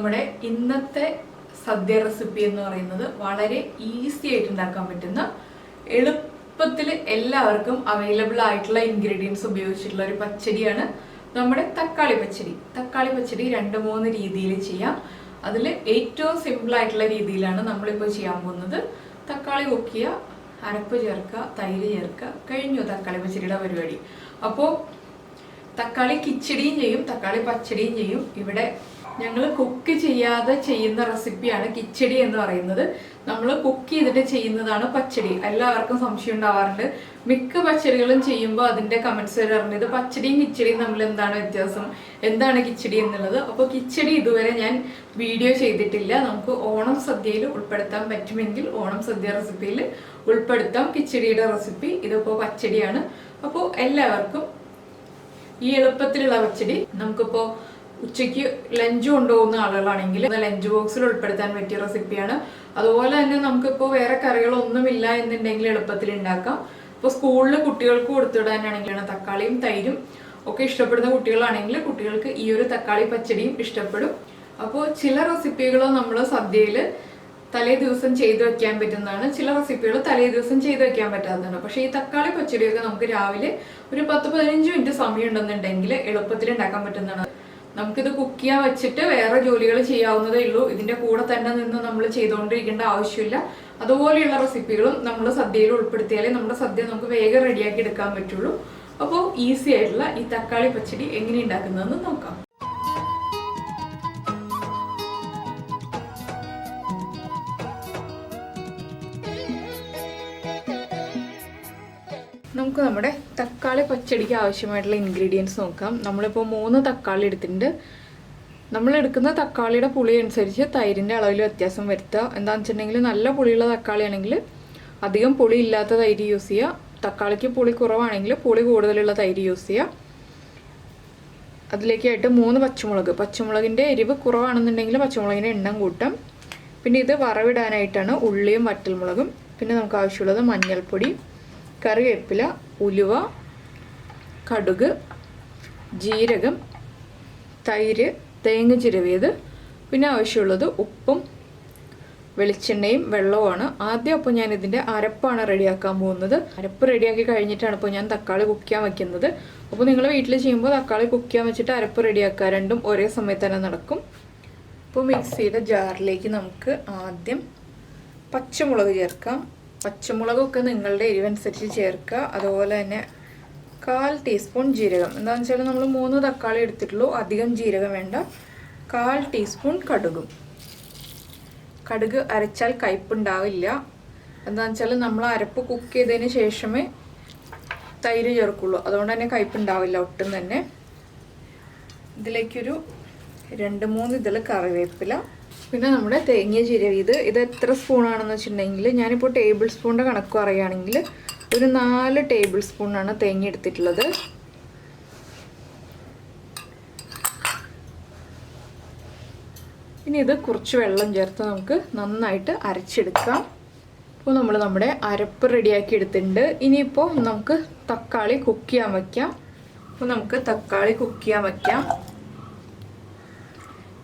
നമ്മുടെ ഇന്നത്തെ സദ്യ റെസിപ്പി എന്ന് പറയുന്നത് വളരെ ഈസി ആയിട്ട് ഉണ്ടാക്കാൻ പറ്റുന്ന എളുപ്പത്തിൽ എല്ലാവർക്കും അവൈലബിൾ ആയിട്ടുള്ള ഇൻഗ്രീഡിയൻസ് ഉപയോഗിച്ചിട്ടുള്ള ഒരു പച്ചടിയാണ് നമ്മുടെ തക്കാളി പച്ചടി. തക്കാളി പച്ചടി 2-3 രീതിയിൽ ചെയ്യാം. അതിൽ ഏറ്റവും സിമ്പിൾ ആയിട്ടുള്ള രീതിയിലാണ് നമ്മളിപ്പോൾ ചെയ്യാൻ പോകുന്നത്. തക്കാളി കൊക്കുക, അരപ്പ് ചേർക്കുക, തൈര് ചേർക്കുക, കഴിഞ്ഞു തക്കാളി പച്ചടിയുടെ പരിപാടി. അപ്പോൾ തക്കാളി കിച്ചടിയും ചെയ്യും, തക്കാളി പച്ചടിയും ചെയ്യും. ഇവിടെ ഞങ്ങൾ കുക്ക് ചെയ്യാതെ ചെയ്യുന്ന റെസിപ്പിയാണ് കിച്ചടി എന്ന് പറയുന്നത്. നമ്മൾ കുക്ക് ചെയ്തിട്ട് ചെയ്യുന്നതാണ് പച്ചടി. എല്ലാവർക്കും സംശയം ഉണ്ടാവാറുണ്ട്. മിക്ക പച്ചടികളും ചെയ്യുമ്പോൾ അതിന്റെ കമന്റ്സ് വരാറുണ്ട്, ഇത് പച്ചടിയും കിച്ചടിയും തമ്മിൽ എന്താണ് വ്യത്യാസം, എന്താണ് കിച്ചടി എന്നുള്ളത്. അപ്പോൾ കിച്ചടി ഇതുവരെ ഞാൻ വീഡിയോ ചെയ്തിട്ടില്ല. നമുക്ക് ഓണം സദ്യയിൽ ഉൾപ്പെടുത്താൻ പറ്റുമെങ്കിൽ ഓണം സദ്യ റെസിപ്പിയിൽ ഉൾപ്പെടുത്താം കിച്ചടിയുടെ റെസിപ്പി. ഇതിപ്പോൾ പച്ചടിയാണ്. അപ്പോൾ എല്ലാവർക്കും ഈ എളുപ്പത്തിലുള്ള പച്ചടി നമുക്കിപ്പോൾ ഉച്ചയ്ക്ക് ലഞ്ച് കൊണ്ടുപോകുന്ന ആളുകളാണെങ്കിൽ ലഞ്ച് ബോക്സിൽ ഉൾപ്പെടുത്താൻ പറ്റിയ റെസിപ്പിയാണ്. അതുപോലെ തന്നെ നമുക്കിപ്പോൾ വേറെ കറികളൊന്നുമില്ല എന്നുണ്ടെങ്കിൽ എളുപ്പത്തിൽ ഉണ്ടാക്കാം. ഇപ്പോൾ സ്കൂളിൽ കുട്ടികൾക്ക് കൊടുത്തിടാനാണെങ്കിലാണ് തക്കാളിയും തൈരും ഒക്കെ ഇഷ്ടപ്പെടുന്ന കുട്ടികളാണെങ്കിൽ കുട്ടികൾക്ക് ഈ ഒരു തക്കാളി പച്ചടിയും ഇഷ്ടപ്പെടും. അപ്പോൾ ചില റെസിപ്പികൾ നമ്മൾ സദ്യയിൽ തലേ ദിവസം ചെയ്തു വെക്കാൻ പറ്റുന്നതാണ്, ചില റെസിപ്പികൾ തലേ ദിവസം ചെയ്തു വെക്കാൻ പറ്റാത്തതാണ്. പക്ഷേ ഈ തക്കാളി പച്ചടിയൊക്കെ നമുക്ക് രാവിലെ ഒരു 10-15 മിനിറ്റ് സമയം ഉണ്ടെന്നുണ്ടെങ്കിൽ എളുപ്പത്തിൽ ഉണ്ടാക്കാൻ പറ്റുന്നതാണ്. നമുക്കിത് കുക്ക് ചെയ്യാൻ വെച്ചിട്ട് വേറെ ജോലികൾ ചെയ്യാവുന്നതേ ഉള്ളൂ. ഇതിന്റെ കൂടെ തന്നെ നിന്ന് നമ്മൾ ചെയ്തുകൊണ്ടിരിക്കേണ്ട ആവശ്യമില്ല. അതുപോലെയുള്ള റെസിപ്പികളും നമ്മൾ സദ്യയിൽ ഉൾപ്പെടുത്തിയാലേ നമ്മുടെ സദ്യ നമുക്ക് വേഗം റെഡിയാക്കി എടുക്കാൻ പറ്റുള്ളൂ. അപ്പോൾ ഈസി ആയിട്ടുള്ള ഈ തക്കാളി പച്ചടി എങ്ങനെ ഉണ്ടാക്കുന്നതെന്ന് നോക്കാം. നമുക്ക് നമ്മുടെ തക്കാളി പച്ചടിക്ക് ആവശ്യമായിട്ടുള്ള ഇൻഗ്രീഡിയൻസ് നോക്കാം. നമ്മളിപ്പോൾ 3 തക്കാളി എടുത്തിട്ടുണ്ട്. നമ്മൾ എടുക്കുന്ന തക്കാളിയുടെ പുളി അനുസരിച്ച് തൈരിൻ്റെ അളവിൽ വ്യത്യാസം വരുത്തുക. എന്താണെന്ന് വെച്ചിട്ടുണ്ടെങ്കിൽ നല്ല പുളിയുള്ള തക്കാളി ആണെങ്കിൽ അധികം പുളി ഇല്ലാത്ത തൈര് യൂസ് ചെയ്യുക. തക്കാളിക്ക് പുളി കുറവാണെങ്കിൽ പുളി കൂടുതലുള്ള തൈര് യൂസ് ചെയ്യുക. അതിലേക്കായിട്ട് 3 പച്ചമുളക്. പച്ചമുളകിൻ്റെ എരിവ് കുറവാണെന്നുണ്ടെങ്കിൽ പച്ചമുളകിൻ്റെ എണ്ണം കൂട്ടാം. പിന്നെ ഇത് വറവിടാനായിട്ടാണ് ഉള്ളിയും വറ്റൽമുളകും. പിന്നെ നമുക്ക് ആവശ്യമുള്ളത് മഞ്ഞൾപ്പൊടി, കറിവേപ്പില, ഉലുവ, കടുക്, ജീരകം, തൈര്, തേങ്ങ ചിരവിയത്, പിന്നെ ആവശ്യമുള്ളത് ഉപ്പും വെളിച്ചെണ്ണയും വെള്ളവുമാണ്. ആദ്യം അപ്പോൾ ഞാൻ ഇതിൻ്റെ അരപ്പാണ് റെഡിയാക്കാൻ പോകുന്നത്. അരപ്പ് റെഡിയാക്കി കഴിഞ്ഞിട്ടാണ് ഇപ്പോൾ ഞാൻ തക്കാളി കുക്ക് ചെയ്യാൻ വയ്ക്കുന്നത്. അപ്പോൾ നിങ്ങൾ വീട്ടിൽ ചെയ്യുമ്പോൾ തക്കാളി കുക്ക് ചെയ്യാൻ വെച്ചിട്ട് അരപ്പ് റെഡിയാക്കുക, രണ്ടും ഒരേ സമയത്ത് തന്നെ നടക്കും. ഇപ്പോൾ മിക്സിയുടെ ജാറിലേക്ക് നമുക്ക് ആദ്യം പച്ചമുളക് ചേർക്കാം. പച്ചമുളകൊക്കെ നിങ്ങളുടെ എരിവനുസരിച്ച് ചേർക്കുക. അതുപോലെ തന്നെ 1/4 ടീസ്പൂൺ ജീരകം. എന്താണെന്ന് വെച്ചാൽ നമ്മൾ 3 തക്കാളി എടുത്തിട്ടുള്ളൂ, അധികം ജീരകം വേണ്ട. 1/4 ടീസ്പൂൺ കടുകും. കടുക് അരച്ചാൽ കയ്പുണ്ടാവില്ല. എന്താണെന്ന് വെച്ചാൽ നമ്മൾ അരപ്പ് കുക്ക് ചെയ്തതിന് ശേഷമേ തൈര് ചേർക്കുള്ളൂ, അതുകൊണ്ട് തന്നെ കയ്പുണ്ടാവില്ല ഒട്ടും തന്നെ. ഇതിലേക്കൊരു 2-3 ഇതിൽ കറിവേപ്പില, പിന്നെ നമ്മുടെ തേങ്ങ ചിരവിയത്. ഇത് എത്ര സ്പൂണാണെന്ന് വെച്ചിട്ടുണ്ടെങ്കിൽ ഞാനിപ്പോൾ ടേബിൾ സ്പൂണിൻ്റെ കണക്ക് പറയുകയാണെങ്കിൽ ഒരു 4 ടേബിൾ സ്പൂണാണ് തേങ്ങ എടുത്തിട്ടുള്ളത്. ഇനി ഇത് കുറച്ച് വെള്ളം ചേർത്ത് നമുക്ക് നന്നായിട്ട് അരച്ചെടുക്കാം. ഇപ്പോൾ നമ്മൾ നമ്മുടെ അരപ്പ് റെഡിയാക്കി എടുത്തിട്ടുണ്ട്. ഇനിയിപ്പോൾ നമുക്ക് തക്കാളി കുക്ക് ചെയ്യാൻ വയ്ക്കാം. അപ്പോൾ നമുക്ക് തക്കാളി കുക്ക് ചെയ്യാൻ വയ്ക്കാം.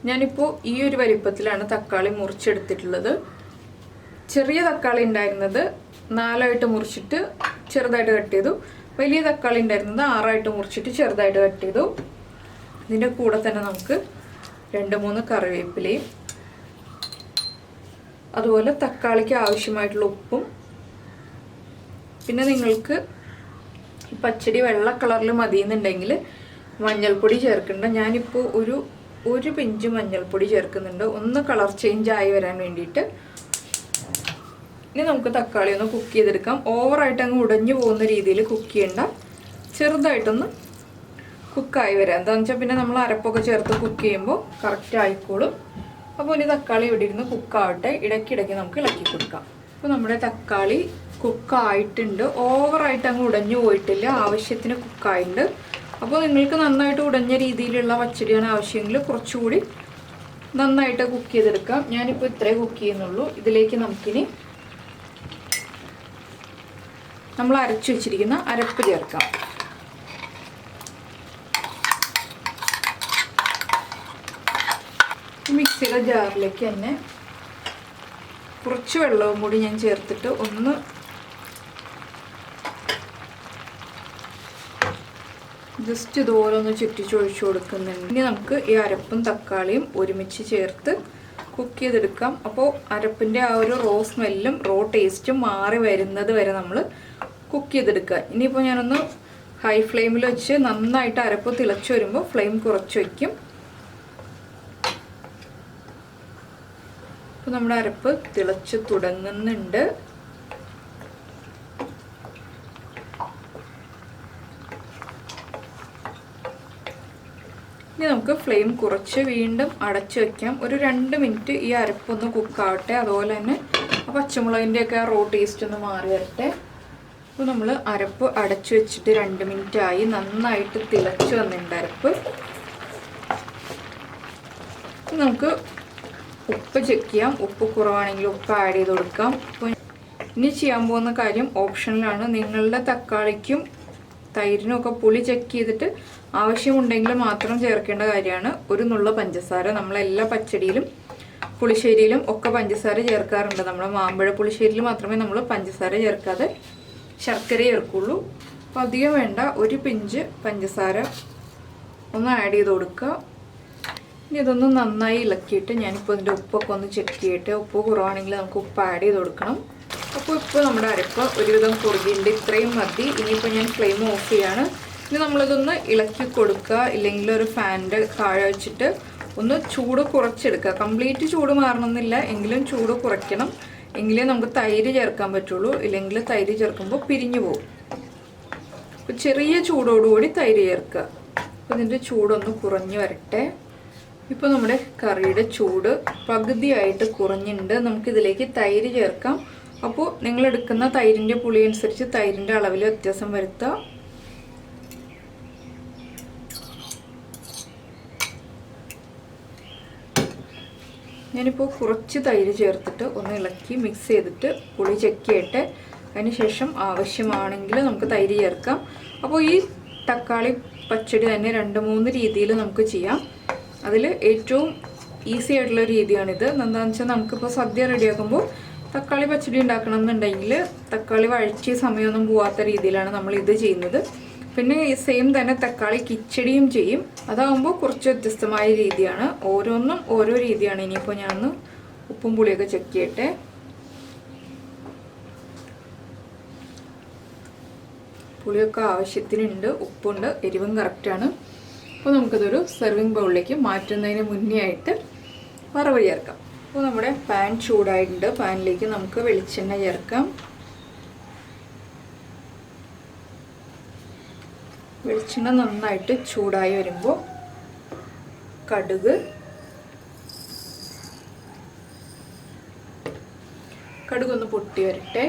ഞാനിപ്പോൾ ഈ ഒരു വലിപ്പത്തിലാണ് തക്കാളി മുറിച്ചെടുത്തിട്ടുള്ളത്. ചെറിയ തക്കാളി ഉണ്ടായിരുന്നത് 4ആയിട്ട് മുറിച്ചിട്ട് ചെറുതായിട്ട് കട്ട് ചെയ്തു. വലിയ തക്കാളി ഉണ്ടായിരുന്നത് 6ആയിട്ട് മുറിച്ചിട്ട് ചെറുതായിട്ട് കട്ട് ചെയ്തു. ഇതിൻ്റെ കൂടെ തന്നെ നമുക്ക് 2-3 കറിവേപ്പിലയും അതുപോലെ തക്കാളിക്ക് ആവശ്യമായിട്ടുള്ള ഉപ്പും, പിന്നെ നിങ്ങൾക്ക് പച്ചടി വെള്ള കളറിൽ മതിയെന്നുണ്ടെങ്കിൽ മഞ്ഞൾപ്പൊടി ചേർക്കണ്ട. ഞാനിപ്പോൾ ഒരു പിഞ്ച് മഞ്ഞൾപ്പൊടി ചേർക്കുന്നുണ്ട്, ഒന്ന് കളർ ചേഞ്ച് ആയി വരാൻ വേണ്ടിയിട്ട്. ഇനി നമുക്ക് തക്കാളി ഒന്ന് കുക്ക് ചെയ്തെടുക്കാം. ഓവറായിട്ട് അങ്ങ് ഉടഞ്ഞു പോകുന്ന രീതിയിൽ കുക്ക് ചെയ്യണ്ട, ചെറുതായിട്ടൊന്ന് കുക്കായി വരാം. എന്താണെന്ന് വെച്ചാൽ പിന്നെ നമ്മൾ അരപ്പൊക്കെ ചേർത്ത് കുക്ക് ചെയ്യുമ്പോൾ കറക്റ്റ് ആയിക്കോളും. അപ്പോൾ ഇനി തക്കാളി ഇവിടെ ഇരുന്ന് കുക്കാവട്ടെ. ഇടയ്ക്കിടയ്ക്ക് നമുക്ക് ഇളക്കി കൊടുക്കാം. അപ്പോൾ നമ്മുടെ തക്കാളി കുക്കായിട്ടുണ്ട്. ഓവറായിട്ട് അങ്ങ് ഉടഞ്ഞു പോയിട്ടില്ല, ആവശ്യത്തിന് കുക്കായിട്ടുണ്ട്. അപ്പോൾ നിങ്ങൾക്ക് നന്നായിട്ട് ഉടഞ്ഞ രീതിയിലുള്ള പച്ചടിയാണ് ആവശ്യമെങ്കിൽ കുറച്ചുകൂടി നന്നായിട്ട് കുക്ക് ചെയ്തെടുക്കാം. ഞാനിപ്പോൾ ഇത്രേ കുക്ക് ചെയ്യുന്നുള്ളൂ. ഇതിലേക്ക് നമുക്കിനി നമ്മൾ അരച്ചു വെച്ചിരിക്കുന്ന അരപ്പ് ചേർക്കാം. മിക്സ് മിക്സിയുടെ ജാറിലേക്ക് തന്നെ കുറച്ച് വെള്ളവും കൂടി ഞാൻ ചേർത്തിട്ട് ഒന്ന് ജസ്റ്റ് ഇതുപോലെ ഒന്ന് ചുറ്റിച്ചൊഴിച്ചു കൊടുക്കുന്നുണ്ട്. ഇനി നമുക്ക് ഈ അരപ്പും തക്കാളിയും ഒരുമിച്ച് ചേർത്ത് കുക്ക് ചെയ്തെടുക്കാം. അപ്പോൾ അരപ്പിൻ്റെ ആ ഒരു റോ സ്മെല്ലും റോ ടേസ്റ്റും മാറി വരുന്നത് വരെ നമ്മൾ കുക്ക് ചെയ്തെടുക്കുക. ഇനിയിപ്പോൾ ഞാനൊന്ന് ഹൈ ഫ്ലെയിമിൽ വെച്ച് നന്നായിട്ട് അരപ്പ് തിളച്ച് വരുമ്പോൾ ഫ്ലെയിം കുറച്ച് വയ്ക്കും. അപ്പോൾ നമ്മുടെ അരപ്പ് തിളച്ച് തുടങ്ങുന്നുണ്ട്. ഇനി നമുക്ക് ഫ്ലെയിം കുറച്ച് വീണ്ടും അടച്ചു വയ്ക്കാം. ഒരു 2 മിനിറ്റ് ഈ അരപ്പൊന്ന് കുക്കാവട്ടെ. അതുപോലെ തന്നെ ആ പച്ചമുളകിൻ്റെയൊക്കെ ആ റോ ടേസ്റ്റ് ഒന്ന് മാറി വരട്ടെ. അപ്പോൾ നമ്മൾ അരപ്പ് അടച്ചു വെച്ചിട്ട് 2 മിനിറ്റ് ആയി. നന്നായിട്ട് തിളച്ച് വന്നിട്ടുണ്ട് അരപ്പ്. നമുക്ക് ഉപ്പ് ചെക്ക് ചെയ്യാം. ഉപ്പ് കുറവാണെങ്കിൽ ഉപ്പ് ആഡ് ചെയ്ത് കൊടുക്കാം. അപ്പോൾ ഇനി ചെയ്യാൻ പോകുന്ന കാര്യം ഓപ്ഷനിലാണ്. നിങ്ങളുടെ തക്കാളിക്കും തൈരിനും ഒക്കെ പുളി ചെക്ക് ചെയ്തിട്ട് ആവശ്യമുണ്ടെങ്കിൽ മാത്രം ചേർക്കേണ്ട കാര്യമാണ്. ഒരു നുള്ള പഞ്ചസാര. നമ്മളെല്ലാ പച്ചടിയിലും പുളിശ്ശേരിയിലും ഒക്കെ പഞ്ചസാര ചേർക്കാറുണ്ട്. നമ്മുടെ മാമ്പഴ പുളിശ്ശേരിയിൽ മാത്രമേ നമ്മൾ പഞ്ചസാര ചേർക്കാതെ ശർക്കര ചേർക്കുള്ളൂ. അപ്പോൾ അധികം വേണ്ട, ഒരു പിഞ്ച് പഞ്ചസാര ഒന്ന് ആഡ് ചെയ്ത് കൊടുക്കുക. ഇനി ഇതൊന്ന് നന്നായി ഇളക്കിയിട്ട് ഞാനിപ്പോൾ ഇതിൻ്റെ ഉപ്പൊക്കെ ഒന്ന് ചെക്ക് ചെയ്തിട്ട് ഉപ്പ് കുറവാണെങ്കിൽ നമുക്ക് ഉപ്പ് ആഡ് ചെയ്ത് കൊടുക്കണം. അപ്പോൾ ഇപ്പോൾ നമ്മുടെ അരപ്പ് ഒരുവിധം കുറുകിയുണ്ട്. ഇത്രയും മതി. ഇനിയിപ്പോൾ ഞാൻ ഫ്ലെയിം ഓഫ് ചെയ്യാണ്. ഇനി നമ്മളിതൊന്ന് ഇളക്കി കൊടുക്കുക. ഇല്ലെങ്കിൽ ഒരു ഫാനിൻ്റെ താഴെ വെച്ചിട്ട് ഒന്ന് ചൂട് കുറച്ചെടുക്കുക. കംപ്ലീറ്റ് ചൂട് മാറണമെന്നില്ല, എങ്കിലും ചൂട് കുറയ്ക്കണം. എങ്കിലേ നമുക്ക് തൈര് ചേർക്കാൻ പറ്റുള്ളൂ. ഇല്ലെങ്കിൽ തൈര് ചേർക്കുമ്പോൾ പിരിഞ്ഞു പോകും. അപ്പോൾ ചെറിയ ചൂടോടുകൂടി തൈര് ചേർക്കുക. അപ്പോൾ ഇതിൻ്റെ ചൂടൊന്ന് കുറഞ്ഞ് വരട്ടെ. ഇപ്പോൾ നമ്മുടെ കറിയുടെ ചൂട് പകുതിയായിട്ട് കുറഞ്ഞിട്ടുണ്ട്. നമുക്കിതിലേക്ക് തൈര് ചേർക്കാം. അപ്പോൾ നിങ്ങളെടുക്കുന്ന തൈരിൻ്റെ പുളി അനുസരിച്ച് തൈരിൻ്റെ അളവിൽ വ്യത്യാസം വരുത്തുക. ഞാനിപ്പോൾ കുറച്ച് തൈര് ചേർത്തിട്ട് ഒന്ന് ഇളക്കി മിക്സ് ചെയ്തിട്ട് പുളി ചെക്ക് ചെയ്യട്ടെ. അതിനുശേഷം ആവശ്യമാണെങ്കിൽ നമുക്ക് തൈര് ചേർക്കാം. അപ്പോൾ ഈ തക്കാളി പച്ചടി തന്നെ 2-3 രീതിയിൽ നമുക്ക് ചെയ്യാം. അതിൽ ഏറ്റവും ഈസി ആയിട്ടുള്ള രീതിയാണിത്. എന്താണെന്ന് വെച്ചാൽ നമുക്കിപ്പോൾ സദ്യ റെഡിയാക്കുമ്പോൾ തക്കാളി പച്ചടി ഉണ്ടാക്കണം എന്നുണ്ടെങ്കിൽ തക്കാളി വഴറ്റിയ സമയമൊന്നും പോവാത്ത രീതിയിലാണ് നമ്മൾ ഇത് ചെയ്യുന്നത്. പിന്നെ സെയിം തന്നെ തക്കാളി കിച്ചടിയും ചെയ്യും. അതാകുമ്പോൾ കുറച്ച് വ്യത്യസ്തമായ രീതിയാണ്. ഓരോന്നും ഓരോ രീതിയാണ്. ഇനിയിപ്പോൾ ഞാനൊന്ന് ഉപ്പും പുളിയൊക്കെ ചെക്ക് ചെയ്യട്ടെ. പുളിയൊക്കെ ആവശ്യത്തിനുണ്ട്, ഉപ്പുണ്ട്, എരിവും കറക്റ്റാണ്. അപ്പോൾ നമുക്കിതൊരു സെർവിങ് ബൗളിലേക്ക് മാറ്റുന്നതിന് മുന്നേ ആയിട്ട് വറവ് ചേർക്കാം. അപ്പോൾ നമ്മുടെ പാൻ ചൂടായിട്ടുണ്ട്. പാനിലേക്ക് നമുക്ക് വെളിച്ചെണ്ണ ചേർക്കാം. വെളിച്ചെണ്ണ നന്നായിട്ട് ചൂടായി വരുമ്പോൾ കടുകൊന്ന് പൊട്ടി വരട്ടെ.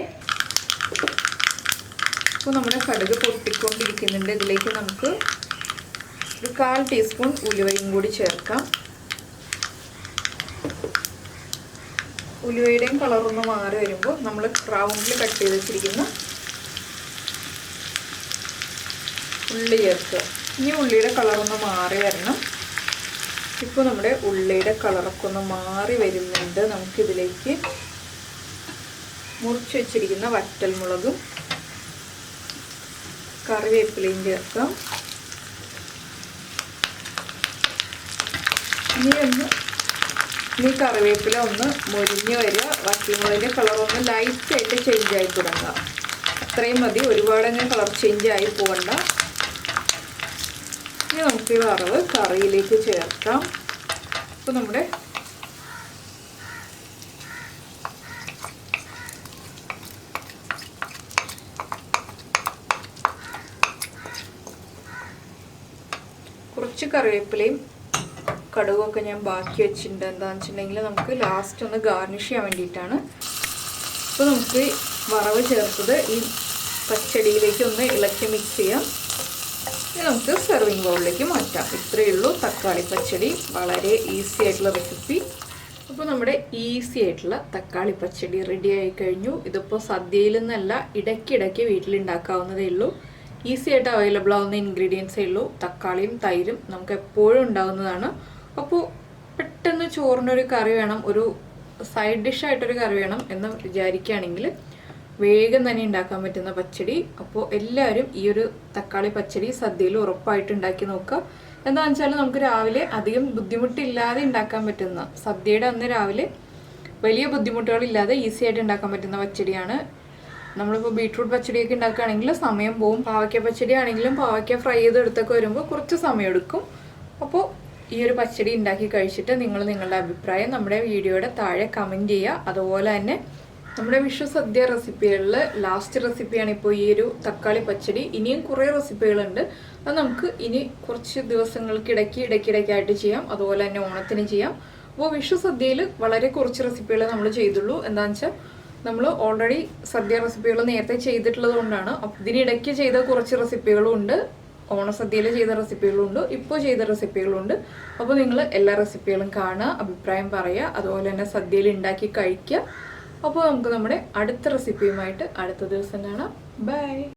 അപ്പോൾ നമ്മുടെ കടുക് പൊട്ടിക്കൊണ്ടിരിക്കുന്നുണ്ട്. ഇതിലേക്ക് നമുക്ക് ഒരു 1/4 ടീസ്പൂൺ ഉലുവയും കൂടി ചേർക്കാം. ഉലുവയുടെയും കളറൊന്ന് മാറി വരുമ്പോൾ നമ്മൾ റൗണ്ടിൽ കട്ട് ചെയ്ത് വെച്ചിരിക്കുന്ന ഉള്ളി ചേർക്കുക. ഇനി ഉള്ളിയുടെ കളറൊന്ന് മാറി വരണം. ഇപ്പോൾ നമ്മുടെ ഉള്ളിയുടെ കളറൊക്കെ ഒന്ന് മാറി വരുന്നുണ്ട്. നമുക്കിതിലേക്ക് മുറിച്ച് വെച്ചിരിക്കുന്ന വറ്റൽമുളകും കറിവേപ്പിലയും ചേർക്കാം. ഇനി കറിവേപ്പില ഒന്ന് മുരിഞ്ഞ് വരിക. വറ്റൽമുളകിൻ്റെ കളറൊന്ന് ലൈറ്റായിട്ട് ചേഞ്ച് ആയി തുടങ്ങുക. അത്രയും മതി. ഒരുപാടങ്ങനെ കളർ ചേഞ്ച് ആയി പോകണ്ട. ഇനി നമുക്ക് ഈ വറവ് കറിയിലേക്ക് ചേർക്കാം. അപ്പോൾ നമ്മുടെ കുറച്ച് കറിവേപ്പിലയും കടുകൊക്കെ ഞാൻ ബാക്കി വെച്ചിട്ടുണ്ട്. എന്താണെന്ന് വെച്ചിട്ടുണ്ടെങ്കിൽ നമുക്ക് ലാസ്റ്റ് ഒന്ന് ഗാർണിഷ് ചെയ്യാൻ വേണ്ടിയിട്ടാണ്. അപ്പോൾ നമുക്ക് വറവ് ചേർത്തത് ഈ പച്ചടിയിലേക്ക് ഒന്ന് ഇളക്കി മിക്സ് ചെയ്യാം. ഇനി നമുക്ക് സെർവിങ് ബൗളിലേക്ക് മാറ്റാം. ഇത്രയേ ഉള്ളൂ തക്കാളി പച്ചടി. വളരെ ഈസി ആയിട്ടുള്ള റെസിപ്പി. അപ്പോൾ നമ്മുടെ ഈസി ആയിട്ടുള്ള തക്കാളി പച്ചടി റെഡി ആയി കഴിഞ്ഞു. ഇതിപ്പോൾ സദ്യയിൽ നിന്നല്ല, ഇടയ്ക്കിടയ്ക്ക് വീട്ടിലുണ്ടാക്കാവുന്നതേ ഉള്ളൂ. ഈസി ആയിട്ട് അവൈലബിൾ ആവുന്ന ഇൻഗ്രീഡിയൻസേ ഉള്ളൂ. തക്കാളിയും തൈരും നമുക്ക് എപ്പോഴും ഉണ്ടാകുന്നതാണ്. അപ്പോൾ പെട്ടെന്ന് ചോറിനൊരു കറി വേണം, ഒരു സൈഡ് ഡിഷായിട്ടൊരു കറി വേണം എന്ന് വിചാരിക്കുകയാണെങ്കിൽ വേഗം തന്നെ ഉണ്ടാക്കാൻ പറ്റുന്ന പച്ചടി. അപ്പോൾ എല്ലാവരും ഈ ഒരു തക്കാളി പച്ചടി സദ്യയിൽ ഉറപ്പായിട്ട് ഉണ്ടാക്കി നോക്കുക. എന്താണെന്ന് വെച്ചാൽ നമുക്ക് രാവിലെ അധികം ബുദ്ധിമുട്ടില്ലാതെ ഉണ്ടാക്കാൻ പറ്റുന്ന, സദ്യയുടെ അന്ന് രാവിലെ വലിയ ബുദ്ധിമുട്ടുകളില്ലാതെ ഈസി ആയിട്ട് ഉണ്ടാക്കാൻ പറ്റുന്ന പച്ചടിയാണ്. നമ്മളിപ്പോൾ ബീട്രൂട്ട് പച്ചടിയൊക്കെ ഉണ്ടാക്കുകയാണെങ്കിൽ സമയം പോവും. പാവയ്ക്ക പച്ചടി ആണെങ്കിലും പാവയ്ക്ക ഫ്രൈ ചെയ്തെടുത്തൊക്കെ വരുമ്പോൾ കുറച്ച് സമയം എടുക്കും. അപ്പോൾ ഈ ഒരു പച്ചടി ഉണ്ടാക്കി കഴിച്ചിട്ട് നിങ്ങൾ നിങ്ങളുടെ അഭിപ്രായം നമ്മുടെ വീഡിയോയുടെ താഴെ കമൻറ്റ് ചെയ്യുക. അതുപോലെ തന്നെ നമ്മുടെ വിഷു സദ്യ റെസിപ്പികളിൽ ലാസ്റ്റ് റെസിപ്പിയാണ് ഇപ്പോൾ ഈ ഒരു തക്കാളി പച്ചടി. ഇനിയും കുറേ റെസിപ്പികളുണ്ട്, അത് നമുക്ക് ഇനി കുറച്ച് ഇടയ്ക്കിടയ്ക്കായിട്ട് ചെയ്യാം. അതുപോലെ തന്നെ ഓണത്തിന് ചെയ്യാം. അപ്പോൾ വിഷു സദ്യയിൽ വളരെ കുറച്ച് റെസിപ്പികൾ നമ്മൾ ചെയ്തുള്ളൂ. എന്താണെന്ന് വെച്ചാൽ നമ്മൾ ഓൾറെഡി സദ്യ റെസിപ്പികൾ നേരത്തെ ചെയ്തിട്ടുള്ളത് കൊണ്ടാണ്. ഇതിനിടയ്ക്ക് ചെയ്ത കുറച്ച് റെസിപ്പികളും ഉണ്ട്, ഓണസദ്യയിൽ ചെയ്ത റെസിപ്പികളും ഉണ്ട്, ഇപ്പോൾ ചെയ്ത റെസിപ്പികളും ഉണ്ട്. അപ്പോൾ നിങ്ങൾ എല്ലാ റെസിപ്പികളും കാണുക, അഭിപ്രായം പറയുക, അതുപോലെ തന്നെ സദ്യയിൽ ഉണ്ടാക്കി കഴിക്കുക. അപ്പോൾ നമുക്ക് നമ്മുടെ അടുത്ത റെസിപ്പിയുമായിട്ട് അടുത്ത ദിവസം കാണാം. ബൈ.